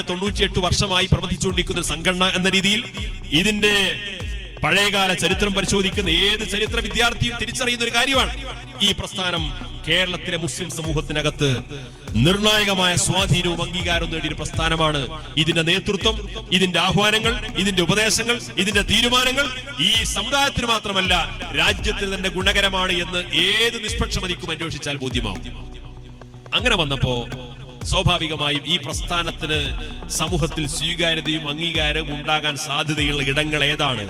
98 വർഷമായി പ്രവർത്തിച്ചുകൊണ്ടിരിക്കുന്ന സംഘടന എന്ന രീതിയിൽ ഇതിന്റെ പഴയകാല ചരിത്രം പരിശോധിക്കുന്ന ഏത് ചരിത്ര വിദ്യാർത്ഥിയും തിരിച്ചറിയുന്ന ഒരു കാര്യമാണ്. ഈ പ്രസ്ഥാനം കേരളത്തിലെ മുസ്ലിം സമൂഹത്തിനകത്ത് നിർണായകമായ സ്വാധീനവും അംഗീകാരവും നേടിയ പ്രസ്ഥാനമാണ്. ഇതിന്റെ നേതൃത്വം, ഇതിന്റെ ആഹ്വാനങ്ങൾ, ഇതിന്റെ ഉപദേശങ്ങൾ, ഇതിന്റെ തീരുമാനങ്ങൾ ഈ സമുദായത്തിന് മാത്രമല്ല രാജ്യത്തിന് തന്നെ ഗുണകരമാണ് എന്ന് ഏത് നിഷ്പക്ഷമതിക്കും അന്വേഷിച്ചാൽ ബോധ്യമാവും. അങ്ങനെ വന്നപ്പോ സ്വാഭാവികമായും ഈ പ്രസ്ഥാനത്തിന് സമൂഹത്തിൽ സ്വീകാര്യതയും അംഗീകാരവും ഉണ്ടാകാൻ സാധ്യതയുള്ള ഇടങ്ങൾ ഏതാണ്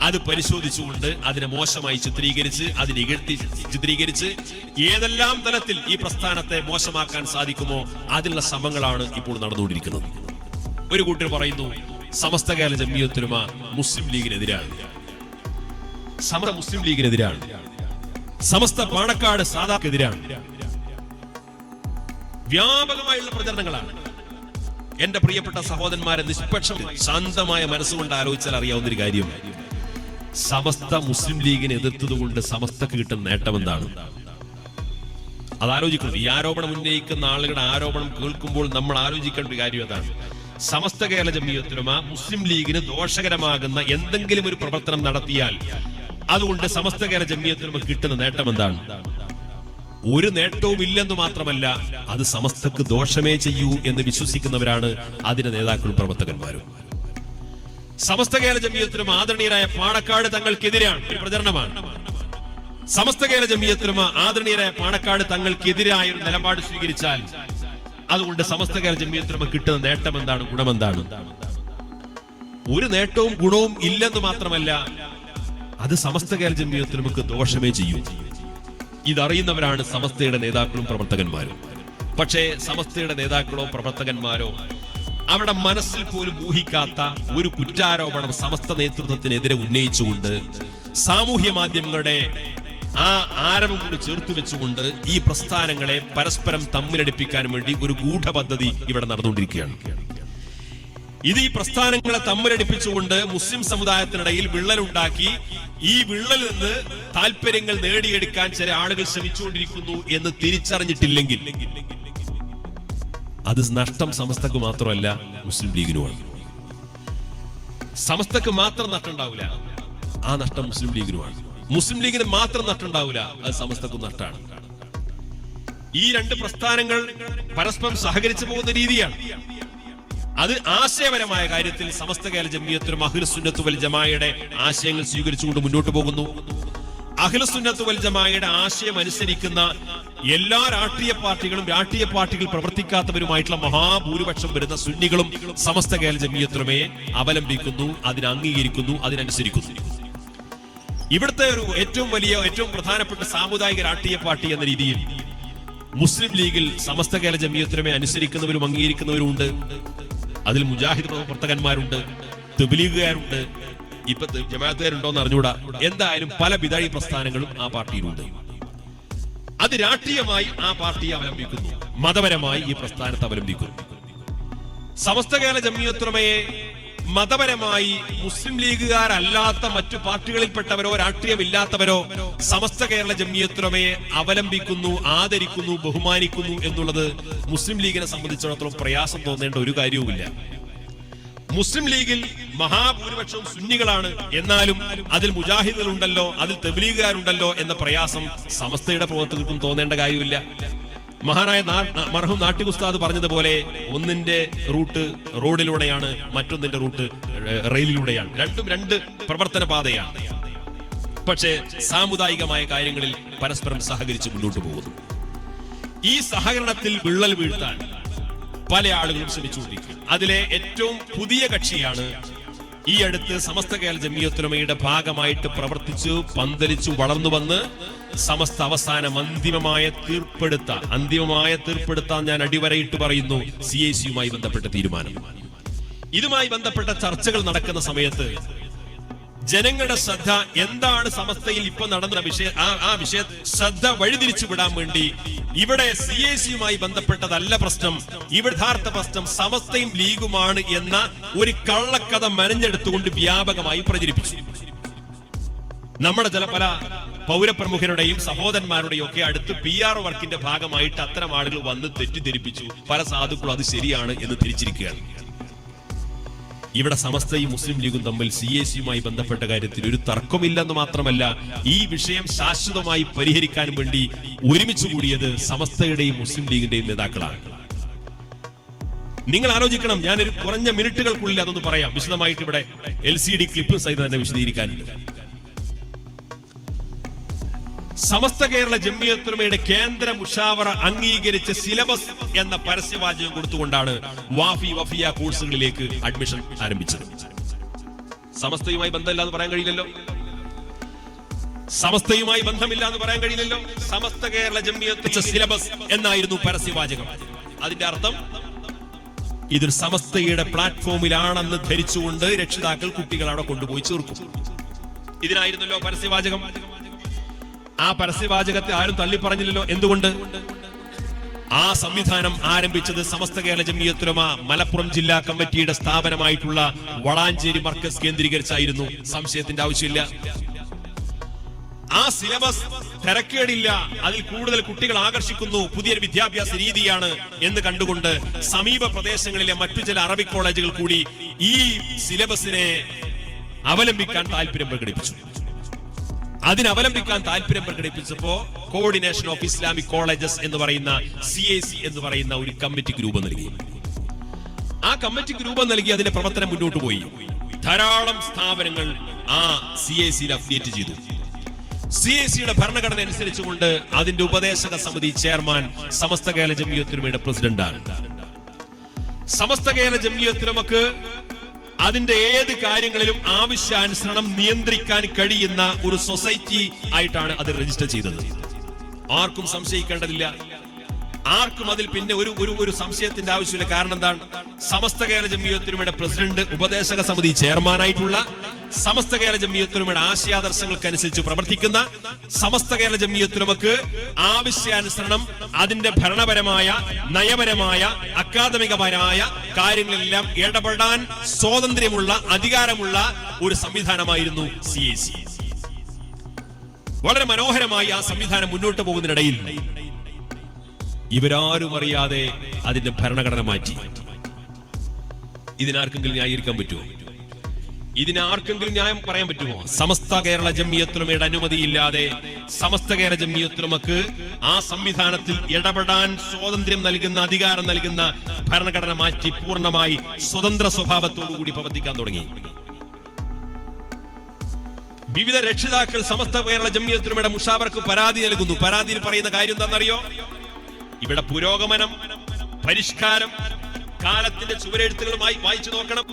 അത് പരിശോധിച്ചുകൊണ്ട് അതിനെ മോശമായി ചിത്രീകരിച്ച്, അതിനെ ഇകഴ്ത്തി ചിത്രീകരിച്ച് ഏതെല്ലാം തലത്തിൽ ഈ പ്രസ്ഥാനത്തെ മോശമാക്കാൻ സാധിക്കുമോ അതിനുള്ള ശ്രമങ്ങളാണ് ഇപ്പോൾ നടന്നുകൊണ്ടിരിക്കുന്നത്. ഒരു കൂട്ടർ പറയുന്നു സമസ്ത കേരള ജംഇയ്യത്തുൽ ഉലമ മുസ്ലിം ലീഗിനെതിരാണ്, മുസ്ലിം ലീഗിനെതിരാണ്, സമസ്ത പാണക്കാട് സാദാക്കെതിരാണ്. വ്യാപകമായുള്ള പ്രചരണങ്ങളാണ്. എന്റെ പ്രിയപ്പെട്ട സഹോദരന്മാരെ, നിഷ്പക്ഷം ശാന്തമായ മനസ്സുകൊണ്ട് ആലോചിച്ചാൽ അറിയാവുന്ന ഒരു കാര്യം, സമസ്ത മുസ്ലിം ലീഗിനെ എതിർത്തതുകൊണ്ട് സമസ്തക്ക് കിട്ടുന്ന നേട്ടം എന്താണ്? അതാലോചിക്കണം. ഈ ആരോപണം ഉന്നയിക്കുന്ന ആളുകളുടെ ആരോപണം കേൾക്കുമ്പോൾ നമ്മൾ ആലോചിക്കേണ്ട ഒരു കാര്യം അതാണ്. സമസ്ത കേരള ജംഇയ്യത്തുൽ ഉലമ മുസ്ലിം ലീഗിന് ദോഷകരമാകുന്ന എന്തെങ്കിലും ഒരു പ്രവർത്തനം നടത്തിയാൽ അതുകൊണ്ട് സമസ്ത കേരള ജംഇയ്യത്തുൽ ഉലമ കിട്ടുന്ന നേട്ടം എന്താണ്? ഒരു നേട്ടവും ഇല്ലെന്ന് മാത്രമല്ല, അത് സമസ്തക്ക് ദോഷമേ ചെയ്യൂ എന്ന് വിശ്വസിക്കുന്നവരാണ് അതിന്റെ നേതാക്കളും പ്രവർത്തകന്മാരും. സമസ്ത കേരള ജംഇയ്യത്തുൽ ഉലമ ആദരണീയരായ പാണക്കാട് തങ്ങൾക്കെതിരാണ് ഒരു പ്രചരണമാണ്. സമസ്ത കേരള ജംഇയ്യത്തുൽ ഉലമ ആദരണീയരായ പാണക്കാട് തങ്ങൾക്കെതിരായ ഒരു നിലപാട് സ്വീകരിച്ചാൽ അതുകൊണ്ട് സമസ്ത കേരള ജംഇയ്യത്തുൽ ഉലമ കിട്ടുന്ന നേട്ടം എന്താണ്, ഗുണമെന്താണ്? ഒരു നേട്ടവും ഗുണവും ഇല്ലെന്ന് മാത്രമല്ല, അത് സമസ്ത കേരള ജംഇയ്യത്തുൽ ഉലമക്ക് ദോഷമേ ചെയ്യൂ. ഇതറിയുന്നവരാണ് സമസ്തയുടെ നേതാക്കളും പ്രവർത്തകന്മാരും. പക്ഷേ സമസ്തയുടെ നേതാക്കളോ പ്രവർത്തകന്മാരോ അവരുടെ മനസ്സിൽ പോലും ഊഹിക്കാത്ത ഒരു കുറ്റാരോപണം സമസ്ത നേതൃത്വത്തിനെതിരെ ഉന്നയിച്ചുകൊണ്ട് സാമൂഹ്യ മാധ്യമങ്ങളുടെ ആ ആരവം കൂടി ചേർത്ത് വെച്ചുകൊണ്ട് ഈ പ്രസ്ഥാനങ്ങളെ പരസ്പരം തമ്മിലടിപ്പിക്കാൻ വേണ്ടി ഒരു ഗൂഢപദ്ധതി ഇവിടെ നടന്നുകൊണ്ടിരിക്കുകയാണ്. ഇത് ഈ പ്രസ്ഥാനങ്ങളെ തമ്മിലടിപ്പിച്ചുകൊണ്ട് മുസ്ലിം സമുദായത്തിനിടയിൽ വിള്ളലുണ്ടാക്കി ഈ വിള്ളലിൽ നിന്ന് താല്പര്യങ്ങൾ നേടിയെടുക്കാൻ ചില ആളുകൾ ശ്രമിച്ചുകൊണ്ടിരിക്കുന്നു എന്ന് തിരിച്ചറിഞ്ഞിട്ടില്ലെങ്കിൽ അത് നഷ്ടം സമസ്തക്ക് മാത്രമല്ല മുസ്ലിം ലീഗിനുമാണ്. സമസ്തക്ക് മാത്രം നഷ്ടം ഉണ്ടാവില്ല, ആ നഷ്ടം മുസ്ലിം ലീഗിനുമാണ്. മുസ്ലിം ലീഗിന് മാത്രം നഷ്ടം ഉണ്ടാവില്ല, അത് സമസ്തക്കും നഷ്ടമാണ്. ഈ രണ്ട് പ്രസ്ഥാനങ്ങൾ പരസ്പരം സഹകരിച്ചു പോകുന്ന രീതിയാണ്. അത് ആശയപരമായ കാര്യത്തിൽ സമസ്ത കേരള ജംഇയ്യത്തുൽ ഉലമ അഹ്ലുസ് സുന്നത്ത് വൽ ജമാഅയുടെ ആശയങ്ങൾ സ്വീകരിച്ചുകൊണ്ട് മുന്നോട്ട് പോകുന്നു. അഹ്ലുസ് സുന്നത്ത് വൽ ജമാഅയുടെ ആശയം അനുസരിക്കുന്ന എല്ലാ രാഷ്ട്രീയ പാർട്ടികളും രാഷ്ട്രീയ പാർട്ടികൾ പ്രവർത്തിക്കാത്തവരുമായിട്ടുള്ള മഹാഭൂരിപക്ഷം വരുന്ന സുന്നികളും സമസ്ത കേരള ജംഇയ്യത്തുൽ ഉലമയെ അവലംബിക്കുന്നു, അതിനെ അംഗീകരിക്കുന്നു, അതിനനുസരിക്കുന്നു. ഇവിടുത്തെ ഒരു ഏറ്റവും പ്രധാനപ്പെട്ട സാമുദായിക രാഷ്ട്രീയ പാർട്ടി എന്ന രീതിയിൽ മുസ്ലിം ലീഗിൽ സമസ്ത കേരള ജംഇയ്യത്തുൽ ഉലമയെ അനുസരിക്കുന്നവരും അംഗീകരിക്കുന്നവരും ഉണ്ട്. അതിൽ മുജാഹിദ് പ്രവർത്തകന്മാരുണ്ട്, തബ്ലീഗുകാരുണ്ട്, ഇപ്പൊ ജമാഅത്തുകാരുണ്ടോന്ന് അറിഞ്ഞൂടാ. എന്തായാലും പല ബിദഅി പ്രസ്ഥാനങ്ങളും ആ പാർട്ടിയിലുണ്ട്. അത് രാഷ്ട്രീയമായി ആ പാർട്ടിയെ അവലംബിക്കുന്നു, മതപരമായി ഈ പ്രസ്ഥാനത്തെ അവലംബിക്കുന്നു. സമസ്ത കേരള ജംഇയ്യത്തുൽ ഉലമയെ മതപരമായി മുസ്ലിം ലീഗുകാരല്ലാത്ത മറ്റു പാർട്ടികളിൽപ്പെട്ടവരോ രാഷ്ട്രീയമില്ലാത്തവരോ സമസ്ത കേരള ജംഇയ്യത്തുൽ ഉലമയെ അവലംബിക്കുന്നു, ആദരിക്കുന്നു, ബഹുമാനിക്കുന്നു എന്നുള്ളത് മുസ്ലിം ലീഗിനെ സംബന്ധിച്ചിടത്തോളം പ്രയാസം തോന്നേണ്ട ഒരു കാര്യവുമില്ല. മുസ്ലിം ലീഗിൽ മഹാഭൂരിപക്ഷവും സുന്നികളാണ്, എന്നാലും അതിൽ മുജാഹിദുകളുണ്ടല്ലോ, അതിൽ തബ്ലീഗുകാരുണ്ടല്ലോ എന്ന പ്രയാസം സമസ്തയുടെ പ്രവർത്തകർക്കും തോന്നേണ്ട കാര്യമില്ല. മഹാനായ മർഹൂം നാട്ടിക് ഉസ്താദ് പറഞ്ഞതുപോലെ ഒന്നിന്റെ റൂട്ട് റോഡിലൂടെയാണ്, മറ്റൊന്നിന്റെ റൂട്ട് റെയിലിലൂടെയാണ്. രണ്ടും രണ്ട് പ്രവർത്തന പാതയാണ്. പക്ഷേ സാമുദായികമായ കാര്യങ്ങളിൽ പരസ്പരം സഹകരിച്ച് മുന്നോട്ട് പോകുന്നു. ഈ സഹകരണത്തിൽ വിള്ളൽ വീഴ്ത്താൻ പല ആളുകളും ശ്രമിച്ചുകൊണ്ടിരിക്കും. അതിലെ ഏറ്റവും പുതിയ കക്ഷിയാണ് ഈ അടുത്ത് സമസ്ത കേരള ജംഇയ്യത്തുൽ ഉലമയുടെ ഭാഗമായിട്ട് പ്രവർത്തിച്ചു പന്തലിച്ചു വളർന്നു വന്ന് സമസ്ത അവസാനം അന്തിമമായ തീർപ്പെടുത്താൻ ഞാൻ അടിവരയിട്ട് പറയുന്നു CAC-യുമായി ബന്ധപ്പെട്ട തീരുമാനം. ഇതുമായി ബന്ധപ്പെട്ട ചർച്ചകൾ നടക്കുന്ന സമയത്ത് ജനങ്ങളുടെ ശ്രദ്ധ എന്താണ് സമസ്തയിൽ ഇപ്പൊ നടന്ന വിഷയ ശ്രദ്ധ വഴിതിരിച്ചു വിടാൻ വേണ്ടി ഇവിടെ CAC-യുമായി ബന്ധപ്പെട്ടതല്ല പ്രശ്നം, ഇവിടെ യഥാർത്ഥ പ്രശ്നം സമസ്തയും ലീഗുമാണ് എന്ന ഒരു കള്ളക്കഥ മെനഞ്ഞെടുത്തുകൊണ്ട് വ്യാപകമായി പ്രചരിപ്പിച്ചു. നമ്മുടെ പല പൗരപ്രമുഖരുടെയും സഹോദരന്മാരുടെയും ഒക്കെ അടുത്ത് PR വർക്കിന്റെ ഭാഗമായിട്ട് അത്തരം ആളുകൾ വന്ന് തെറ്റിദ്ധരിപ്പിച്ചു. പല സാധുക്കളും അത് ശരിയാണ് എന്ന് തിരിച്ചിരിക്കുകയാണ്. ഇവിടെ സമസ്തയും മുസ്ലിം ലീഗും തമ്മിൽ CAC-യുമായി ബന്ധപ്പെട്ട കാര്യത്തിൽ ഒരു തർക്കമില്ലെന്ന് മാത്രമല്ല, ഈ വിഷയം ശാശ്വതമായി പരിഹരിക്കാൻ വേണ്ടി ഒരുമിച്ച് കൂടിയത് സമസ്തയുടെയും മുസ്ലിം ലീഗിന്റെയും നേതാക്കളാണ്. നിങ്ങൾ ആലോചിക്കണം, ഞാനൊരു കുറഞ്ഞ മിനിറ്റുകൾക്കുള്ളിൽ അതൊന്ന് പറയാം. വിശദമായിട്ട് ഇവിടെ LCD ക്ലിപ്പ് സഹിതം തന്നെ വിശദീകരിക്കാനുണ്ട്. സമസ്ത കേരള ജംഇയ്യത്തുൽ ഉലമയുടെ കേന്ദ്ര മുഷാവറ അംഗീകരിച്ച സിലബസ് എന്ന പരസ്യവാചകം കൊടുത്തുകൊണ്ടാണ് വഫിയ കോഴ്സുകളിലേക്ക് അഡ്മിഷൻ ആരംഭിച്ചത്. സമസ്തയുമായി ബന്ധമില്ല എന്ന് പറയാൻ കഴിയില്ലല്ലോ. സമസ്തയുമായി ബന്ധമില്ല എന്ന് പറയാൻ കഴിയില്ലല്ലോ. സമസ്ത കേരള ജംഇയ്യത്തുൽ സിലബസ് എന്നായിരുന്നു പരസ്യവാചകം. അതിന്റെ അർത്ഥം ഇതൊരു സമസ്തയുടെ പ്ലാറ്റ്ഫോമിലാണെന്ന് ധരിച്ചുകൊണ്ട് രക്ഷിതാക്കൾ കുട്ടികൾ അവിടെ കൊണ്ടുപോയി ചേർക്കും. ഇതിനായിരുന്നല്ലോ പരസ്യവാചകം. ആ പരസ്യവാചകത്തെ ആരും തള്ളിപ്പറഞ്ഞില്ലല്ലോ. എന്തുകൊണ്ട്? ആ സംവിധാനം ആരംഭിച്ചത് സമസ്ത കേരള ജംഇയ്യത്തുൽ ഉലമ മലപ്പുറം ജില്ലാ കമ്മിറ്റിയുടെ സ്ഥാപനമായിട്ടുള്ള വളാഞ്ചേരി മർക്കസ് കേന്ദ്രീകരിച്ചായിരുന്നു. സംശയത്തിന്റെ ആവശ്യമില്ല. ആ സിലബസ് തിരക്കേടില്ല, അതിൽ കൂടുതൽ കുട്ടികൾ ആകർഷിക്കുന്നു, പുതിയൊരു വിദ്യാഭ്യാസ രീതിയാണ് എന്ന് കണ്ടുകൊണ്ട് സമീപ പ്രദേശങ്ങളിലെ മറ്റു ചില അറബിക് കോളേജുകൾ കൂടി ഈ സിലബസിനെ അവലംബിക്കാൻ താല്പര്യം പ്രകടിപ്പിച്ചു. അതിനവലംബിക്കാൻ താല്പര്യം പ്രകടിപ്പിച്ചപ്പോ കോർഡിനേഷൻ ഓഫ് ഇസ്ലാമിക് കോളേജസ് എന്ന് പറയുന്ന CAC എന്ന് പറയുന്ന ഒരു കമ്മിറ്റിക്ക് രൂപം നൽകി. ആ കമ്മിറ്റിക്ക് രൂപം നൽകി അതിന്റെ പ്രവർത്തനം മുന്നോട്ട് പോയി. ധാരാളം സ്ഥാപനങ്ങൾ ആ CAC-യിൽ അഫിലിയേറ്റ് ചെയ്തു. CAC-യുടെ ഭരണഘടന അനുസരിച്ചുകൊണ്ട് അതിന്റെ ഉപദേശക സമിതി ചെയർമാൻ സമസ്ത കേരള ജംഇയ്യത്തുൽ ഉലമയുടെ പ്രസിഡന്റാണ്. സമസ്ത കേരള ജംഇയ്യത്തുൽ ഉലമക്ക് അതിന്റെ ഏത് കാര്യങ്ങളിലും ആവശ്യാനുസരണം നിയന്ത്രിക്കാൻ കഴിയുന്ന ഒരു സൊസൈറ്റി ആയിട്ടാണ് അത് രജിസ്റ്റർ ചെയ്തത്. ആർക്കും സംശയിക്കേണ്ടതില്ല. ആർക്കും അതിൽ പിന്നെ ഒരു സംശയത്തിന്റെ ആവശ്യമില്ല. കാരണം എന്താണ്? സമസ്ത കേരള ജംഇയ്യത്തുൽ ഉലമയുടെ പ്രസിഡന്റ്, ഉപദേശക സമിതി ചെയർമാനായിട്ടുള്ള, സമസ്ത കേരള ജംഇയ്യത്തുൽ ഉലമയുടെ ആശയാദർശങ്ങൾക്കനുസരിച്ച് പ്രവർത്തിക്കുന്ന, സമസ്ത കേരള ജംഇയ്യത്തുൽ ഉലമക്ക് ആവശ്യാനുസരണം അതിന്റെ ഭരണപരമായ, നയപരമായ, അക്കാദമികപരമായ കാര്യങ്ങളെല്ലാം ഇടപെടാൻ സ്വാതന്ത്ര്യമുള്ള, അധികാരമുള്ള ഒരു സംവിധാനമായിരുന്നു CAC. വളരെ മനോഹരമായി ആ സംവിധാനം മുന്നോട്ട് പോകുന്നതിനിടയിൽ ഇവരാരും അറിയാതെ അതിന്റെ ഭരണഘടന മാറ്റി. ഇതിനാർക്കെങ്കിലും ന്യായീകരിക്കാൻ പറ്റുമോ? ഇതിനാർക്കെങ്കിലും ന്യായം പറയാൻ പറ്റുമോ? സമസ്ത കേരള ജംഇയ്യത്തുൽ ഉലമയുടെ അനുമതിയില്ലാതെ സമസ്ത കേരള ജംഇയ്യത്തുൽ ഉലമക്ക് ആ സംവിധാനത്തിൽ ഇടപെടാൻ സ്വാതന്ത്ര്യം നൽകുന്ന, അധികാരം നൽകുന്ന ഭരണഘടന മാറ്റി പൂർണ്ണമായി സ്വതന്ത്ര സ്വഭാവത്തോടുകൂടി പ്രവർത്തിക്കാൻ തുടങ്ങി. വിവിധ രക്ഷിതാക്കൾ സമസ്ത കേരള ജംഇയ്യത്തുൽ ഉലമയുടെ മുഷാവറക്ക് പരാതി നൽകുന്നു. പരാതിയിൽ പറയുന്ന കാര്യം എന്താണെന്നറിയോ? ഇവിടെ പുരോഗമനം, പരിഷ്കാരം, കാലത്തിന്റെ ചുവരെഴുത്തുകളുമായി വായിച്ചു നോക്കണം,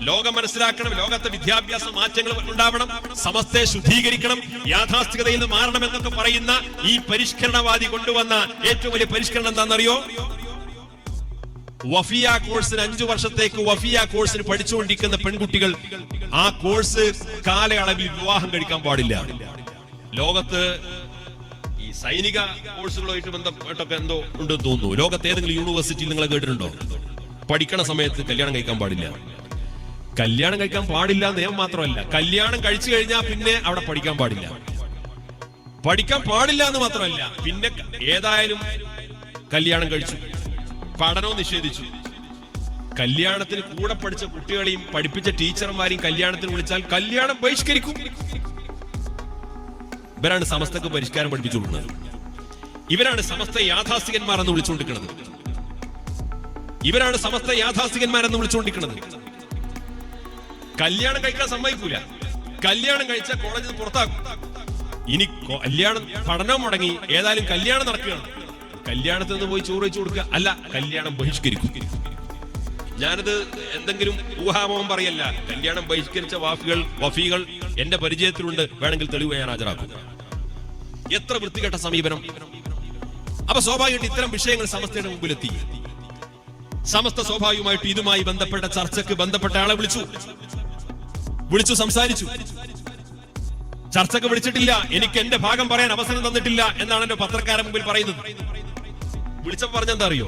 ലോകം മനസ്സിലാക്കണം, ലോകത്തെ വിദ്യാഭ്യാസ മാറ്റങ്ങൾ ഉണ്ടാവണം, സമസ്തയെ ശുദ്ധീകരിക്കണം, യാഥാസ്ഥികതയിൽ നിന്ന് മാറണം എന്നൊക്കെ പറയുന്ന ഈ പരിഷ്കരണവാദി കൊണ്ടുവന്ന ഏറ്റവും വലിയ പരിഷ്കരണം എന്താണെന്നറിയോ? വഫിയ കോഴ്സിന് 5 വർഷത്തേക്ക് വഫിയ കോഴ്സിന് പഠിച്ചുകൊണ്ടിരിക്കുന്ന പെൺകുട്ടികൾ ആ കോഴ്സ് കാലയളവിൽ വിവാഹം കഴിക്കാൻ പാടില്ല. ലോകത്ത് ഈ സൈനിക കോഴ്സുകളുമായിട്ട് ബന്ധപ്പെട്ടൊക്കെ എന്തോ ഉണ്ടെന്ന് തോന്നുന്നു. ലോകത്ത് ഏതെങ്കിലും യൂണിവേഴ്സിറ്റിയിൽ നിങ്ങൾ കേട്ടിട്ടുണ്ടോ? പഠിക്കണ സമയത്ത് കല്യാണം കഴിക്കാൻ പാടില്ല. കല്യാണം കഴിക്കാൻ പാടില്ല നിയമം മാത്രമല്ല, കല്യാണം കഴിച്ചു കഴിഞ്ഞാൽ പിന്നെ അവിടെ പഠിക്കാൻ പാടില്ല. പഠിക്കാൻ പാടില്ല എന്ന് മാത്രമല്ല, പിന്നെ ഏതായാലും കല്യാണം കഴിച്ചു, പഠനവും നിഷേധിച്ചു. കല്യാണത്തിന് കൂടെ പഠിച്ച കുട്ടികളെയും പഠിപ്പിച്ച ടീച്ചർമാരെയും കല്യാണത്തിന് വിളിച്ചാൽ കല്യാണം ബഹിഷ്കരിക്കും. ഇവരാണ് സമസ്തക്ക് പരിഷ്കാരം പഠിപ്പിച്ചുകൊടുക്കുന്നത്. ഇവരാണ് സമസ്ത യാഥാസ്ഥികന്മാരെന്ന് വിളിച്ചുകൊണ്ടിരിക്കുന്നത്. ഇവരാണ് സമസ്ത യാഥാസ്ഥികന്മാരെന്ന് വിളിച്ചുകൊണ്ടിരിക്കുന്നത്. കല്യാണം കഴിക്കാൻ സമ്മതിക്കൂല. കല്യാണം കഴിച്ച കോളേജിൽ നിന്ന് പുറത്താക്കും. ഇനി കല്യാണം പഠനം മുടങ്ങി, ഏതായാലും കല്യാണം നടക്കുകയാണ്, കല്യാണത്തിൽ നിന്ന് പോയി ചോറ് വെച്ചു കൊടുക്കുക, അല്ല കല്യാണം ബഹിഷ്കരിക്കും. ഞാനത് എന്തെങ്കിലും ഊഹാമോഹം പറയല്ല. കല്യാണം ബഹിഷ്കരിച്ച വഫികൾ എന്റെ പരിചയത്തിലുണ്ട്. വേണമെങ്കിൽ തെളിവ് ഞാൻ ഹാജരാക്കും. എത്ര വൃത്തികെട്ട സമീപനം! അപ്പൊ സ്വാഭാവികമായിട്ട് ഇത്തരം വിഷയങ്ങൾ സമസ്തയുടെ മുമ്പിലെത്തി. സമസ്ത സ്വാഭാവികമായിട്ട് ഇതുമായി ബന്ധപ്പെട്ട ചർച്ചയ്ക്ക് ബന്ധപ്പെട്ട ആളെ വിളിച്ചു സംസാരിച്ചു. ചർച്ചയ്ക്ക് വിളിച്ചിട്ടില്ല, എനിക്ക് എന്റെ ഭാഗം പറയാൻ അവസരം തന്നിട്ടില്ല എന്നാണ് എന്റെ പത്രക്കാരൻ മുമ്പിൽ പറയുന്നത്. വിളിച്ചപ്പോ പറഞ്ഞെന്താ അറിയോ?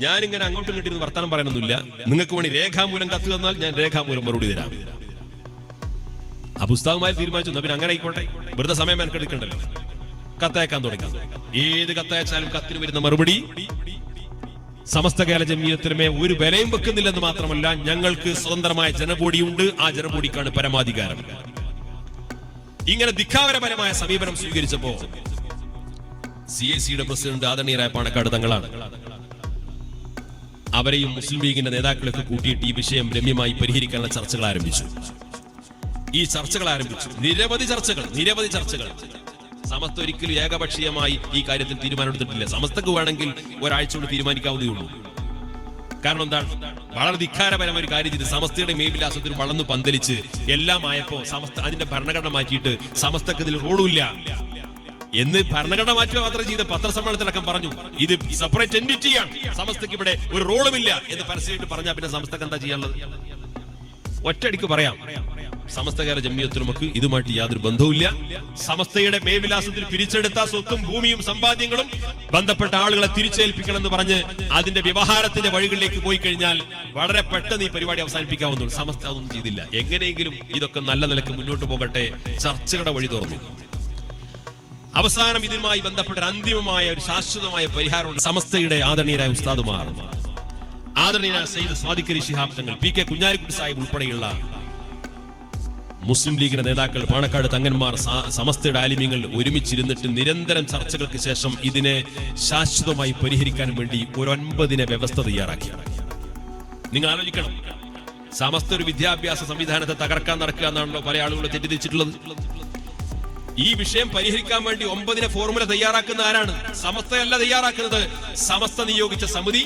ഞാനിങ്ങനെ അങ്ങോട്ടും ഇങ്ങോട്ടും വർത്തമാനം പറയാനൊന്നുമില്ല, നിങ്ങൾക്ക് വേണ്ടി രേഖാമൂലം കത്ത് തന്നാൽ ഞാൻ രേഖാമൂലം മറുപടി തരാം. ആ പുസ്തകമായി തീരുമാനിച്ചു. പിന്നെ അങ്ങനെ ആയിക്കോട്ടെ. വെറുതെ സമയം മെനക്കെടുക്കണ്ടല്ലോ, കത്തയക്കാൻ തുടങ്ങി. ഏത് കത്തയച്ചാലും കത്തിന് വരുന്ന മറുപടി സമസ്ത കേരള ജംഇയ്യത്തുലമയെ ഒരു വിലയും വെക്കുന്നില്ലെന്ന് മാത്രമല്ല, ഞങ്ങൾക്ക് സ്വതന്ത്രമായ ജനബോഡിയുണ്ട്, ആ ജനബോഡിക്കാണ് പരമാധികാരം. ഇങ്ങനെ ധിക്കാരപരമായ സമീപനം സ്വീകരിച്ചപ്പോ CACയുടെ പ്രസിഡന്റ് ആദരണീയരായ പാണക്കാട് തങ്ങളാണ്. അവരെയും മുസ്ലിം ലീഗിന്റെ നേതാക്കളൊക്കെ കൂട്ടിയിട്ട് ഈ വിഷയം രമ്യമായി പരിഹരിക്കാനുള്ള ചർച്ചകൾ ആരംഭിച്ചു. നിരവധി ചർച്ചകൾ. സമസ്ത ഒരിക്കലും ഏകപക്ഷീയമായി ഈ കാര്യത്തിൽ തീരുമാനമെടുത്തിട്ടില്ല. സമസ്തക്ക് വേണമെങ്കിൽ ഒരാഴ്ച കൊണ്ട് തീരുമാനിക്കാവുന്നതേ ഉള്ളൂ. കാരണം എന്താണ്, വളരെ ധിക്കാരപരമായ ഒരു കാര്യം ചെയ്ത് സമസ്തയുടെ മേൽവിലാസത്തിൽ വളർന്നു പന്തലിച്ച് എല്ലാം ആയപ്പോ സമസ്ത അതിന്റെ ഭരണഘടന മാറ്റിയിട്ട് സമസ്തക്ക് ഇതിൽ റോളുമില്ല എന്ന് ഭരണഘടന മാറ്റുക മാത്രം ചെയ്ത് പത്രസമ്മേളനത്തിലടക്കം പറഞ്ഞു. ഇത് സെപ്പറേറ്റ് എന്റിറ്റിയാണ്, സമസ്തക്ക് ഇവിടെ ഒരു റോളുമില്ല എന്ന് പരസ്യമായിട്ട് പറഞ്ഞാൽ പിന്നെ സമസ്തക്ക് എന്താ ചെയ്യാനുള്ളത്? ഒറ്റയടിക്ക് പറയാം, സമസ്ത കേരള ജംഇയ്യത്തുലമക്ക് ഇതുമായിട്ട് യാതൊരു ബന്ധവുമില്ല. സമസ്തയുടെ മേൽവിലാസത്തിൽ പിരിച്ചെടുത്ത സ്വത്തും ഭൂമിയും സമ്പാദ്യങ്ങളും ബന്ധപ്പെട്ട ആളുകളെ തിരിച്ചേൽപ്പിക്കണം എന്ന് പറഞ്ഞ് അതിന്റെ വ്യവഹാരത്തിന്റെ വഴികളിലേക്ക് പോയി കഴിഞ്ഞാൽ വളരെ പെട്ടെന്ന് ഈ പരിപാടി അവസാനിപ്പിക്കാവുന്നുള്ളൂ. സമസ്ത അതൊന്നും ചെയ്തില്ല. എങ്ങനെയെങ്കിലും ഇതൊക്കെ നല്ല നിലക്ക് മുന്നോട്ട് പോകട്ടെ, ചർച്ചകളുടെ വഴി തുറന്നു. അവസാനം ഇതുമായി ബന്ധപ്പെട്ട അന്തിമമായ ഒരു ശാശ്വതമായ പരിഹാരമുണ്ട്. സമസ്തയുടെ ആദരണീയരായ ഉസ്താദുമാർ, ആദരണീയരായ സയ്യിദ് സ്വാദിഖ് അലി ശിഹാബ് തങ്ങൾ, PK കുഞ്ഞാലിക്കുട്ടി സാഹിബ് ഉൾപ്പെടെയുള്ള മുസ്ലിം ലീഗിന്റെ നേതാക്കൾ, പാണക്കാട് തങ്ങന്മാർ, സമസ്തയുടെ ആലിമ്യങ്ങൾ ഒരുമിച്ചിരുന്നിട്ട് നിരന്തരം ചർച്ചകൾക്ക് ശേഷം ഇതിനെ ശാശ്വതമായി പരിഹരിക്കാൻ വേണ്ടി ഒരു 9 വ്യവസ്ഥ തയ്യാറാക്കി. നിങ്ങൾ ആലോചിക്കണം, സമസ്ത ഒരു വിദ്യാഭ്യാസ സംവിധാനത്തെ തകർക്കാൻ നടക്കുക എന്നാണല്ലോ പല ആളുകളും തെറ്റിദ്ധരിച്ചിട്ടുള്ളത്. ഈ വിഷയം പരിഹരിക്കാൻ വേണ്ടി 9 ഫോർമുല തയ്യാറാക്കുന്ന ആരാണ്? സമസ്തയല്ല തയ്യാറാക്കുന്നത്. സമസ്ത നിയോഗിച്ച സമിതി,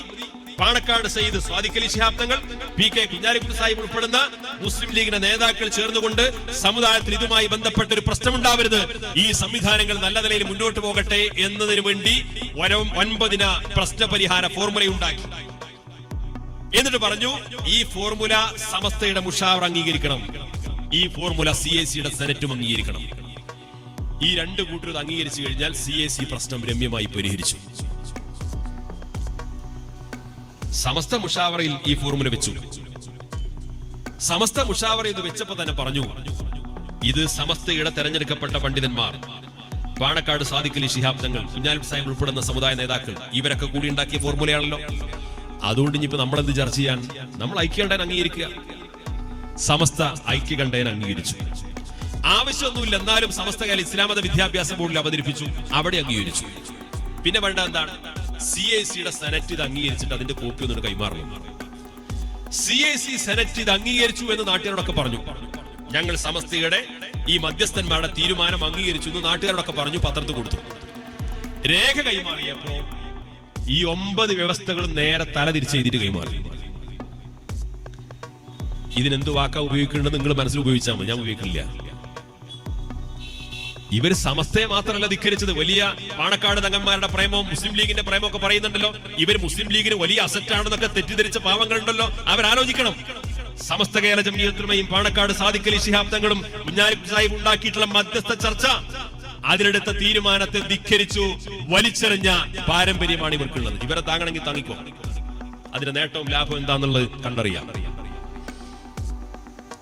പാണക്കാട് സയ്യിദ് സ്വാദിഖ് അലി ശിഹാബ് തങ്ങൾ, PK കുഞ്ഞാലിക്കുട്ടി സാഹിബ് ഉൾപ്പെടുന്ന മുസ്ലിം ലീഗിന്റെ നേതാക്കൾ ചേർന്നുകൊണ്ട് സമുദായത്തിൽ ഇതുമായി ബന്ധപ്പെട്ട ഒരു പ്രശ്നമുണ്ടാവരുത്, ഈ സംവിധാനങ്ങൾ നല്ല നിലയിൽ മുന്നോട്ട് പോകട്ടെ എന്നതിനു വേണ്ടി 9 പ്രശ്നപരിഹാര ഫോർമുലയുണ്ടാക്കി. എന്നിട്ട് പറഞ്ഞു, ഈ ഫോർമുല സമസ്തയുടെ മുഷാവറ അംഗീകരിക്കണം, ഈ ഫോർമുല CACയുടെ സെനറ്റും അംഗീകരിക്കണം. ഈ 2 കൂട്ടർ അംഗീകരിച്ചു കഴിഞ്ഞാൽ CAC പ്രശ്നം രമ്യമായി പരിഹരിച്ചു. സമസ്ത മുഷാവറയിൽ ഈ ഫോർമുല വെച്ചു. സമസ്ത മുഷാവറ ഇത് വെച്ചപ്പോ തന്നെ പറഞ്ഞു, ഇത് സമസ്തയുടെ തെരഞ്ഞെടുക്കപ്പെട്ട പണ്ഡിതന്മാർ, പാണക്കാട് സാദിഖ് അലി ശിഹാബ് തങ്ങൾ, കുഞ്ഞാലിക്കുട്ടി സാഹിബ് ഉൾപ്പെടുന്ന സമുദായ നേതാക്കൾ, ഇവരൊക്കെ കൂടി ഉണ്ടാക്കിയ ഫോർമുലയാണല്ലോ. അതുകൊണ്ട് ഇനിയിപ്പോ നമ്മളെന്ത് ചർച്ച ചെയ്യാൻ? നമ്മൾ ഐക്യകണ്ഠേന അംഗീകരിക്കുക. സമസ്ത ഐക്യകണ്ഠേന അംഗീകരിച്ചു. ആവശ്യമൊന്നുമില്ല, എന്നാലും സമസ്ത കേരള ഇസ്ലാം മത വിദ്യാഭ്യാസ ബോർഡിൽ അവതരിപ്പിച്ചു, അവിടെ അംഗീകരിച്ചു. പിന്നെ വേണ്ട എന്താണ്? CACയുടെ സെനറ്റ് ഇത് അംഗീകരിച്ചിട്ട് അതിന്റെ കോപ്പി ഒന്നും കൈമാറണം. CAC സെനറ്റ് ഇത് അംഗീകരിച്ചു എന്ന് നാട്ടുകാരോടൊക്കെ പറഞ്ഞു. ഞങ്ങൾ സമസ്തയുടെ ഈ മധ്യസ്ഥന്മാരുടെ തീരുമാനം അംഗീകരിച്ചു എന്ന് നാട്ടുകാരോടൊക്കെ പറഞ്ഞു, പത്രത്തിൽ കൊടുത്തു. രേഖ കൈമാറിയപ്പോ ഈ 9 വ്യവസ്ഥകളും നേരെ തലതിരിച്ച് എഴുതിയിട്ട് കൈമാറി. ഇതിനെന്ത് വാക്കാ ഉപയോഗിക്കേണ്ടത് നിങ്ങൾ മനസ്സിൽ ഉപയോഗിച്ചാൽ മതി, ഞാൻ ഉപയോഗിക്കില്ല. ഇവർ സമസ്തയെ മാത്രമല്ല ധിക്കരിച്ചത്, വലിയ പാണക്കാട് തങ്ങന്മാരുടെ പ്രേമവും മുസ്ലിം ലീഗിന്റെ പ്രേമവും ഒക്കെ പറയുന്നുണ്ടല്ലോ. ഇവർ മുസ്ലിം ലീഗിന് വലിയ അസറ്റ് ആണെന്നൊക്കെ തെറ്റിദ്ധരിച്ച പാവങ്ങളുണ്ടല്ലോ, അവരാലോചിക്കണം. സമസ്ത കേരള ജംഇയ്യത്തുലമയും പാണക്കാട് സാദിഖ് അലി ശിഹാബ് തങ്ങളും കുഞ്ഞാലിക്കുട്ടി സാഹിബ് ഉണ്ടാക്കിയിട്ടുള്ള മധ്യസ്ഥ ചർച്ച, അതിലെടുത്ത തീരുമാനത്തെ ധിക്കരിച്ചു വലിച്ചെറിഞ്ഞ പാരമ്പര്യമാണ് ഇവർക്കുള്ളത്. ഇവരെ താങ്ങണമെങ്കിൽ താങ്ങിക്കോ, അതിന്റെ നേട്ടവും ലാഭവും എന്താന്നുള്ളത് കണ്ടറിയാം.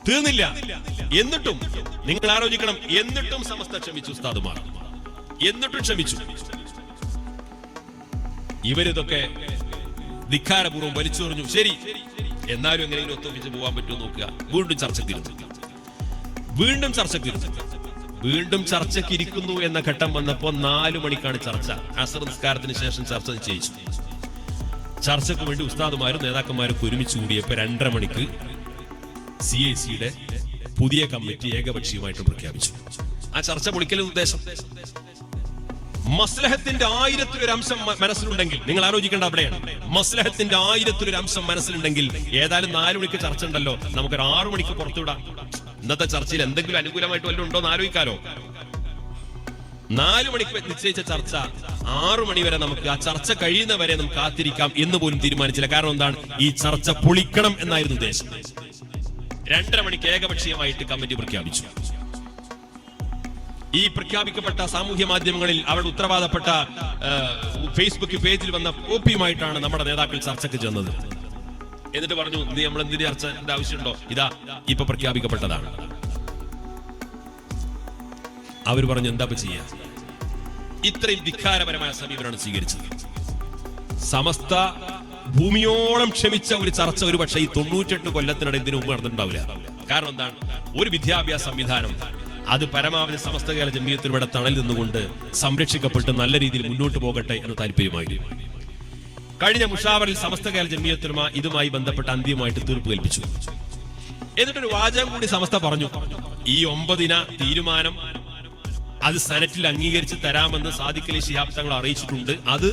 തീർന്നില്ല. എന്നിട്ടും നിങ്ങൾ ആലോചിക്കണം, എന്നിട്ടും സമസ്ത ക്ഷമിച്ചു. ഉസ്താദുമാർ എന്നിട്ടും ക്ഷമിച്ചു. ഇവരിതൊക്കെ ധിക്കാരപൂർവ്വം വലിച്ചെറിഞ്ഞു. ശരി, എന്നാലും എങ്ങനെയെങ്കിലും ഒത്തുപിടിച്ച് പോകാൻ പറ്റുമോ നോക്കുക. വീണ്ടും ചർച്ചയ്ക്ക് ഇരിക്കുന്നു എന്ന ഘട്ടം വന്നപ്പോ 4 മണിക്കാണ് ചർച്ച. അസർ നിസ്കാരത്തിന് ശേഷം ചർച്ച നിശ്ചയിച്ചു. ചർച്ചയ്ക്ക് വേണ്ടി ഉസ്താദുമാരും നേതാക്കന്മാരും ഒരുമിച്ച് കൂടിയപ്പോ 2:30 മണിക്ക് CACയുടെ പുതിയ കമ്മിറ്റി ഏകപക്ഷീയമായിട്ട് പ്രഖ്യാപിച്ചു. ആ ചർച്ച പൊളിക്കൽ ഉദ്ദേശം മസ്ലഹത്തിന്റെ 1000 അംശം മനസ്സിലുണ്ടെങ്കിൽ, നിങ്ങൾ ആലോചിക്കേണ്ട അവിടെയാണ്. മസ്ലഹത്തിന്റെ 1000 അംശം മനസ്സിലുണ്ടെങ്കിൽ ഏതായാലും 4 മണിക്ക് ചർച്ച ഉണ്ടല്ലോ, നമുക്കൊരു 6 മണിക്ക് പുറത്തുവിടാം. ഇന്നത്തെ ചർച്ചയിൽ എന്തെങ്കിലും അനുകൂലമായിട്ട് വല്ലതും ഉണ്ടോ എന്ന് ആലോചിക്കാലോ. 4 മണിക്ക് നിശ്ചയിച്ച ചർച്ച 6 മണി വരെ നമുക്ക്, ആ ചർച്ച കഴിയുന്നവരെ നമുക്ക് കാത്തിരിക്കാം എന്ന് പോലും തീരുമാനിച്ചില്ല. കാരണം എന്താണ്? ഈ ചർച്ച പൊളിക്കണം എന്നായിരുന്നു ഉദ്ദേശം. 2:30 മണിക്ക് ഏകപക്ഷീയമായിട്ട് കമ്മിറ്റി പ്രഖ്യാപിച്ചു. ഈ പ്രഖ്യാപിക്കപ്പെട്ട സാമൂഹ്യ മാധ്യമങ്ങളിൽ അവരുടെ ഉത്തരവാദപ്പെട്ട ഫേസ്ബുക്ക് പേജിൽ വന്ന കോപ്പിയുമായിട്ടാണ് നമ്മുടെ നേതാക്കൾ ചർച്ചയ്ക്ക് ചെന്നത്. എന്നിട്ട് പറഞ്ഞു, നമ്മൾ എന്തിന് ചർച്ചയുടെ ആവശ്യമുണ്ടോ? ഇതാ ഇപ്പൊ പ്രഖ്യാപിക്കപ്പെട്ടതാണ്. അവർ പറഞ്ഞു എന്താ ചെയ്യാ? ഇത്രയും ധിക്കാരപരമായ സമീപനമാണ് സ്വീകരിച്ചത്. സമസ്ത ഭൂമിയോളം ക്ഷമിച്ച ഒരു ചർച്ച ഒരു പക്ഷേ ഈ 98 കൊല്ലത്തിനിടെ ഇതിനു മുമ്പ് നടന്നിട്ടുണ്ടാവില്ല. കാരണം എന്താണ്? ഒരു വിദ്യാഭ്യാസ സംവിധാനം അത് പരമാവധി സമസ്ത കേരള ജംഇയ്യത്തുലമയുടെ തണലിൽ നിന്നുകൊണ്ട് സംരക്ഷിക്കപ്പെട്ട് നല്ല രീതിയിൽ മുന്നോട്ട് പോകട്ടെ എന്ന് താല്പര്യമായിരുന്നു. കഴിഞ്ഞ മുഷാവറിൽ സമസ്ത കേരള ജംഇയ്യത്തുലമ ഇതുമായി ബന്ധപ്പെട്ട് അന്തിമമായിട്ട് തീർപ്പ് കൽപ്പിച്ചു. എന്നിട്ടൊരു വാചകം കൂടി സമസ്ത പറഞ്ഞു, ഈ 9 തീരുമാനം അത് സെനറ്റിൽ അംഗീകരിച്ച് തരാമെന്ന് സാദിഖ് അലി ശിഹാബ് തങ്ങൾ അറിയിച്ചിട്ടുണ്ട്. അത്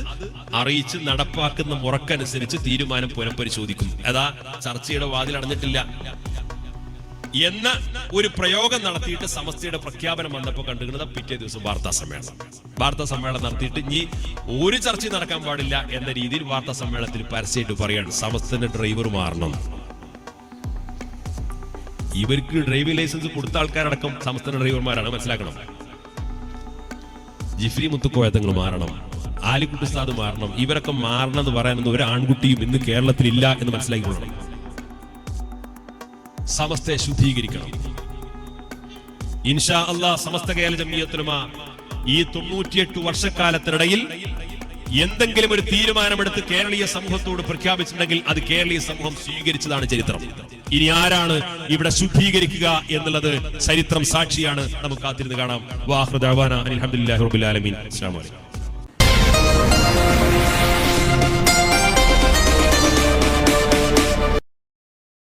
അറിയിച്ച് നടപ്പാക്കുന്ന മുറക്കനുസരിച്ച് തീരുമാനം പുനഃപരിശോധിക്കും. അതാ ചർച്ചയുടെ വാതിൽ അടഞ്ഞിട്ടില്ല എന്ന ഒരു പ്രയോഗം നടത്തിയിട്ട് സമസ്തയുടെ പ്രഖ്യാപനം വന്നപ്പോൾ കണ്ടുകിട്ടുന്നത് പിറ്റേ ദിവസം വാർത്താ സമ്മേളനം നടത്തിയിട്ട് ഇനി ഒരു ചർച്ച നടക്കാൻ പാടില്ല എന്ന രീതിയിൽ വാർത്താ സമ്മേളനത്തിൽ പരസ്യമായിട്ട് പറയാണ് സമസ്തന്റെ ഡ്രൈവർ മാറണം. ഇവർക്ക് ഡ്രൈവിംഗ് ലൈസൻസ് കൊടുത്ത ആൾക്കാരടക്കം സമസ്തന്റെ ഡ്രൈവർമാരാണ്, മനസ്സിലാക്കണം. ജിഫ്രി മുത്തുക്കോയ തങ്ങൾ മാറണം, ആലിക്കുട്ടി ഉസ്താദ് മാറണം. ഇവരൊക്കെ മാറണം എന്ന് പറയാനൊന്നും ഒരു ആൺകുട്ടിയും ഇന്ന് കേരളത്തിൽ ഇല്ല എന്ന് മനസ്സിലാക്കിക്കൊള്ളണം. സമസ്തയെ ശുദ്ധീകരിക്കണം. ഇൻഷാ അല്ലാഹ് സമസ്ത കേരള ജംഇയ്യത്തുലമ ഈ 98 വർഷക്കാലത്തിനിടയിൽ എന്തെങ്കിലും ഒരു തീരുമാനമെടുത്ത് കേരളീയ സമൂഹത്തോട് പ്രഖ്യാപിച്ചിട്ടുണ്ടെങ്കിൽ അത് കേരളീയ സമൂഹം സ്വീകരിച്ചതാണ് ചരിത്രം. ഇനി ആരാണ് ഇവിടെ ശുദ്ധീകരിക്കുക എന്നുള്ളത് ചരിത്രം സാക്ഷിയാണ്. നമുക്ക് കാത്തിരുന്ന് കാണാം. വാഹൃ ദഅ്വാനാ അൽഹംദുലില്ലാഹി റബ്ബിൽ ആലമീൻ. അസ്സലാമു അലൈക്കും.